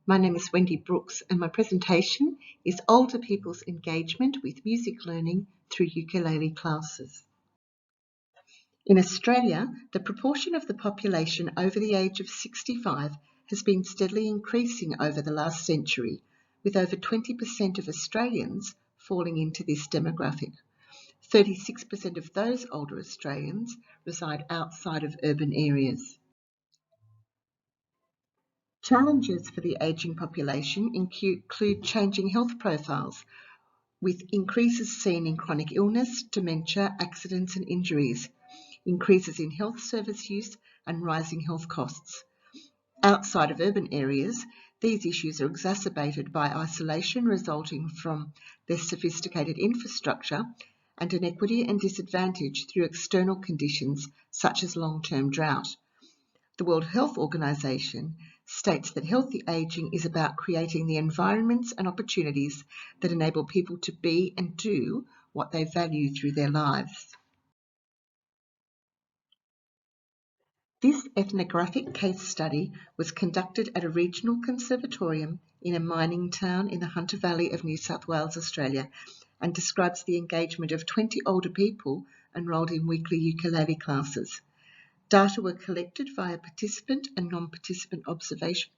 My name is Wendy Brooks and my presentation is Older People's Engagement with Music Learning through Ukulele Classes. In Australia, the proportion of the population over the age of 65 has been steadily increasing over the last century, with over 20% of Australians falling into this demographic. 36% of those older Australians reside outside of urban areas. Challenges for the ageing population include changing health profiles, with increases seen in chronic illness, dementia, accidents and injuries, increases in health service use and rising health costs. Outside of urban areas, these issues are exacerbated by isolation resulting from less sophisticated infrastructure and inequity and disadvantage through external conditions such as long-term drought. The World Health Organization states that healthy aging is about creating the environments and opportunities that enable people to be and do what they value through their lives. This ethnographic case study was conducted at a regional conservatorium in a mining town in the Hunter Valley of New South Wales, Australia, and describes the engagement of 20 older people enrolled in weekly ukulele classes. Data were collected via participant and non-participant observation,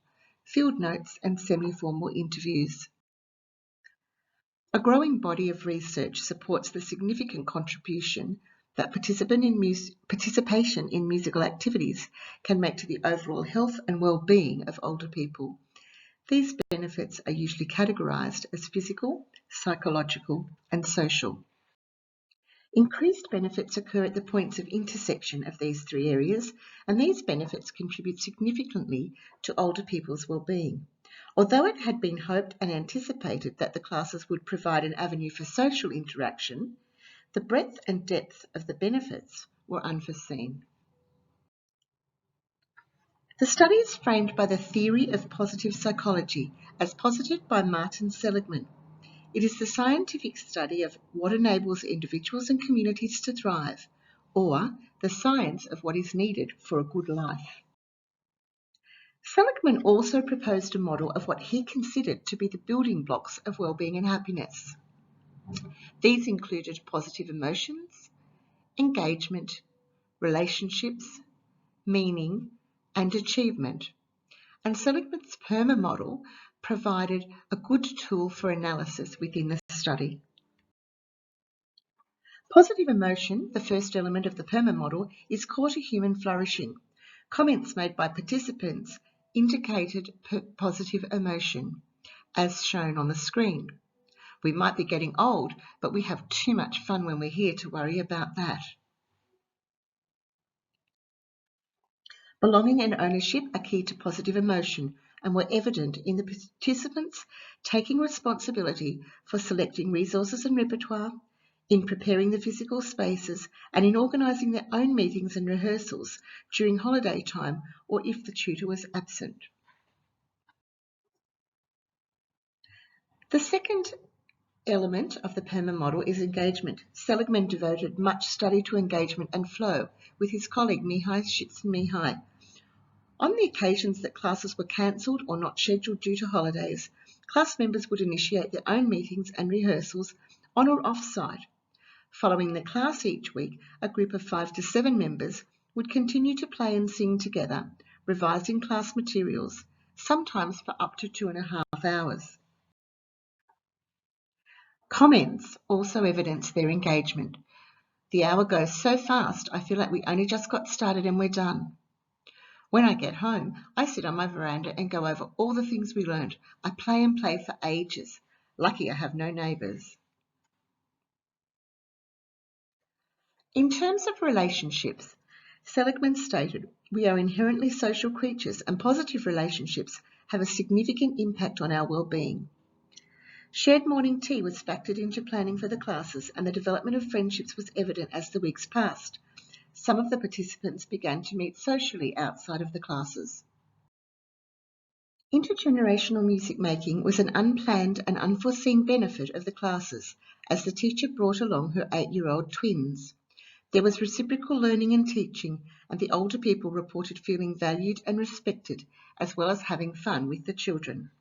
field notes and semi-formal interviews. A growing body of research supports the significant contribution that participation in musical activities can make to the overall health and well-being of older people. These benefits are usually categorised as physical, psychological and social. Increased benefits occur at the points of intersection of these three areas, and these benefits contribute significantly to older people's well-being. Although it had been hoped and anticipated that the classes would provide an avenue for social interaction, the breadth and depth of the benefits were unforeseen. The study is framed by the theory of positive psychology as posited by Martin Seligman. It is the scientific study of what enables individuals and communities to thrive, or the science of what is needed for a good life. Seligman also proposed a model of what he considered to be the building blocks of well-being and happiness. These included positive emotions, engagement, relationships, meaning, and achievement. And Seligman's PERMA model provided a good tool for analysis within the study. Positive emotion, the first element of the PERMA model, is core to human flourishing. Comments made by participants indicated positive emotion, as shown on the screen. We might be getting old, but we have too much fun when we're here to worry about that. Belonging and ownership are key to positive emotion and were evident in the participants taking responsibility for selecting resources and repertoire, in preparing the physical spaces, and in organising their own meetings and rehearsals during holiday time or if the tutor was absent. The second element of the PERMA model is engagement. Seligman devoted much study to engagement and flow with his colleague Mihai Csikszentmihalyi. On the occasions that classes were cancelled or not scheduled due to holidays, class members would initiate their own meetings and rehearsals on or off-site. Following the class each week, a group of 5 to 7 members would continue to play and sing together, revising class materials, sometimes for up to 2.5 hours. Comments also evidence their engagement. The hour goes so fast, I feel like we only just got started and we're done. When I get home, I sit on my veranda and go over all the things we learned. I play and play for ages. Lucky I have no neighbours. In terms of relationships, Seligman stated, we are inherently social creatures and positive relationships have a significant impact on our well-being. Shared morning tea was factored into planning for the classes and the development of friendships was evident as the weeks passed. Some of the participants began to meet socially outside of the classes. Intergenerational music making was an unplanned and unforeseen benefit of the classes as the teacher brought along her 8-year-old twins. There was reciprocal learning and teaching and the older people reported feeling valued and respected, as well as having fun with the children.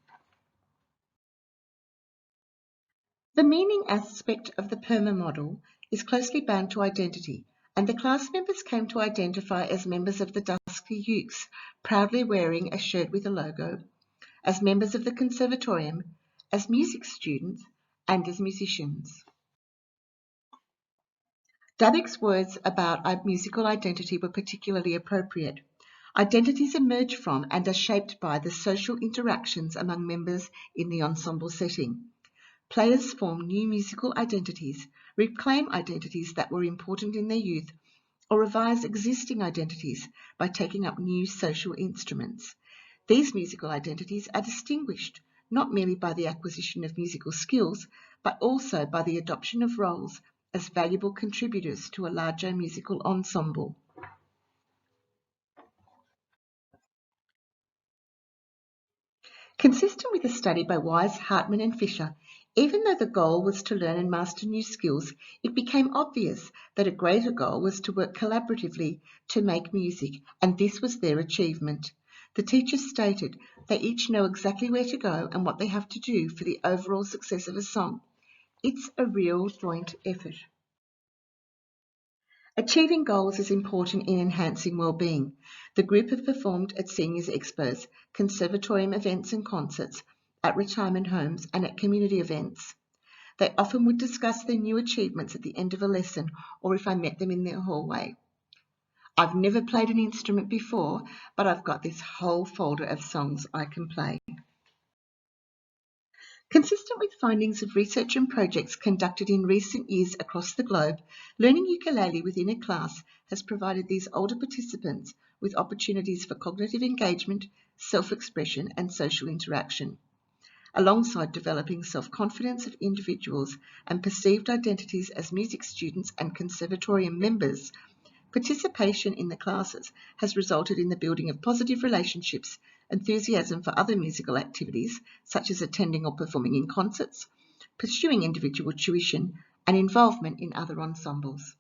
The meaning aspect of the PERMA model is closely bound to identity, and the class members came to identify as members of the Dusky Youths, proudly wearing a shirt with a logo, as members of the conservatorium, as music students, and as musicians. Dabbick's words about musical identity were particularly appropriate. Identities emerge from and are shaped by the social interactions among members in the ensemble setting. Players form new musical identities, reclaim identities that were important in their youth, or revise existing identities by taking up new social instruments. These musical identities are distinguished not merely by the acquisition of musical skills, but also by the adoption of roles as valuable contributors to a larger musical ensemble. Consistent with a study by Wise, Hartman and Fisher, even though the goal was to learn and master new skills, it became obvious that a greater goal was to work collaboratively to make music, and this was their achievement. The teachers stated they each know exactly where to go and what they have to do for the overall success of a song. It's a real joint effort. Achieving goals is important in enhancing well-being. The group have performed at seniors expos, conservatorium events and concerts, at retirement homes and at community events. They often would discuss their new achievements at the end of a lesson or if I met them in their hallway. I've never played an instrument before, but I've got this whole folder of songs I can play. Consistent with findings of research and projects conducted in recent years across the globe, learning ukulele within a class has provided these older participants with opportunities for cognitive engagement, self-expression and social interaction. Alongside developing self-confidence of individuals and perceived identities as music students and conservatorium members, participation in the classes has resulted in the building of positive relationships, enthusiasm for other musical activities, such as attending or performing in concerts, pursuing individual tuition, and involvement in other ensembles.